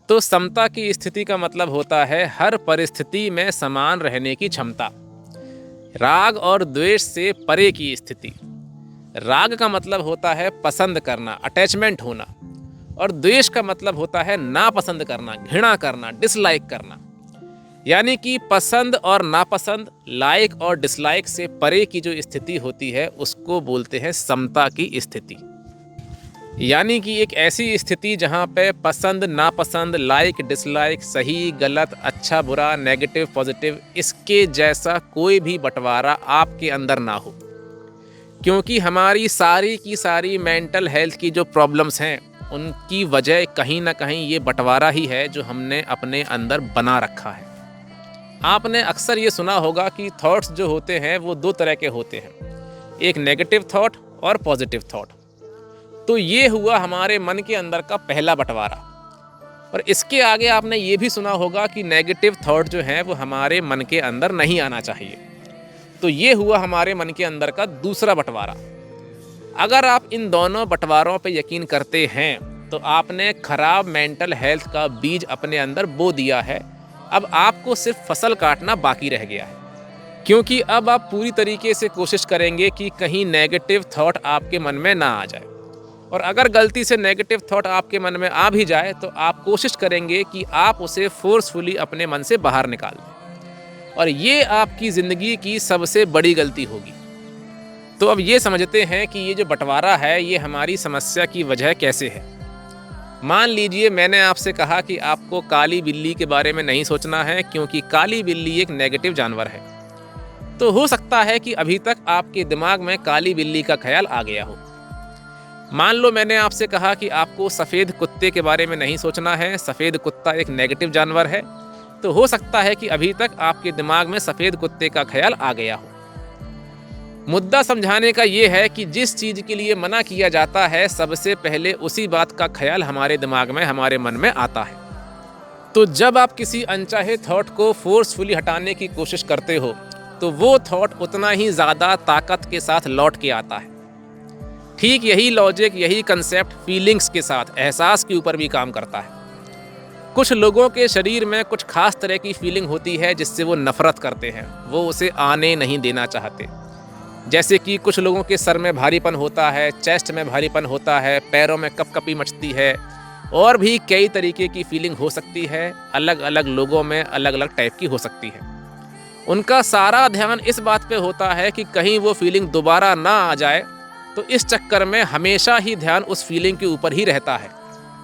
तो समता की स्थिति का मतलब होता है हर परिस्थिति में समान रहने की क्षमता। राग और द्वेष से परे की स्थिति। राग का मतलब होता है पसंद करना, अटैचमेंट होना, और द्वेष का मतलब होता है नापसंद करना, घृणा करना, डिसलाइक करना। यानी कि पसंद और नापसंद, लाइक और डिसलाइक से परे की जो स्थिति होती है उसको बोलते हैं समता की स्थिति। यानी कि एक ऐसी स्थिति जहाँ पे पसंद नापसंद, लाइक डिसलाइक, सही गलत, अच्छा बुरा, नेगेटिव पॉजिटिव, इसके जैसा कोई भी बंटवारा आपके अंदर ना हो। क्योंकि हमारी सारी की सारी मेंटल हेल्थ की जो प्रॉब्लम्स हैं उनकी वजह कहीं ना कहीं ये बंटवारा ही है जो हमने अपने अंदर बना रखा है। आपने अक्सर ये सुना होगा कि थॉट्स जो होते हैं वो दो तरह के होते हैं, एक नेगेटिव थॉट और पॉजिटिव थॉट। तो ये हुआ हमारे मन के अंदर का पहला बंटवारा। और इसके आगे आपने ये भी सुना होगा कि नेगेटिव थॉट जो हैं वो हमारे मन के अंदर नहीं आना चाहिए। तो ये हुआ हमारे मन के अंदर का दूसरा बंटवारा। अगर आप इन दोनों बंटवारों पे यकीन करते हैं तो आपने खराब मेंटल हेल्थ का बीज अपने अंदर बो दिया है। अब आपको सिर्फ फसल काटना बाकी रह गया है। क्योंकि अब आप पूरी तरीके से कोशिश करेंगे कि कहीं नेगेटिव थॉट आपके मन में ना आ जाए। और अगर गलती से नेगेटिव थॉट आपके मन में आ भी जाए तो आप कोशिश करेंगे कि आप उसे फोर्सफुली अपने मन से बाहर निकाल दें। और ये आपकी ज़िंदगी की सबसे बड़ी गलती होगी। तो अब ये समझते हैं कि ये जो बंटवारा है ये हमारी समस्या की वजह कैसे है। मान लीजिए मैंने आपसे कहा कि आपको काली बिल्ली के बारे में नहीं सोचना है क्योंकि काली बिल्ली एक नेगेटिव जानवर है। तो हो सकता है कि अभी तक आपके दिमाग में काली बिल्ली का ख्याल आ गया हो। मान लो मैंने आपसे कहा कि आपको सफ़ेद कुत्ते के बारे में नहीं सोचना है, सफ़ेद कुत्ता एक नेगेटिव जानवर है। तो हो सकता है कि अभी तक आपके दिमाग में सफ़ेद कुत्ते का ख्याल आ गया हो। मुद्दा समझाने का ये है कि जिस चीज़ के लिए मना किया जाता है सबसे पहले उसी बात का ख्याल हमारे दिमाग में, हमारे मन में आता है। तो जब आप किसी अनचाहे थॉट को फोर्सफुली हटाने की कोशिश करते हो तो वो थॉट उतना ही ज़्यादा ताकत के साथ लौट के आता है। ठीक यही लॉजिक, यही कंसेप्ट फीलिंग्स के साथ, एहसास के ऊपर भी काम करता है। कुछ लोगों के शरीर में कुछ खास तरह की फीलिंग होती है जिससे वो नफ़रत करते हैं, वो उसे आने नहीं देना चाहते। जैसे कि कुछ लोगों के सर में भारीपन होता है, चेस्ट में भारीपन होता है, पैरों में कपकपी मचती है, और भी कई तरीके की फीलिंग हो सकती है। अलग अलग लोगों में अलग अलग टाइप की हो सकती है। उनका सारा ध्यान इस बात पे होता है कि कहीं वो फीलिंग दोबारा ना आ जाए। तो इस चक्कर में हमेशा ही ध्यान उस फीलिंग के ऊपर ही रहता है।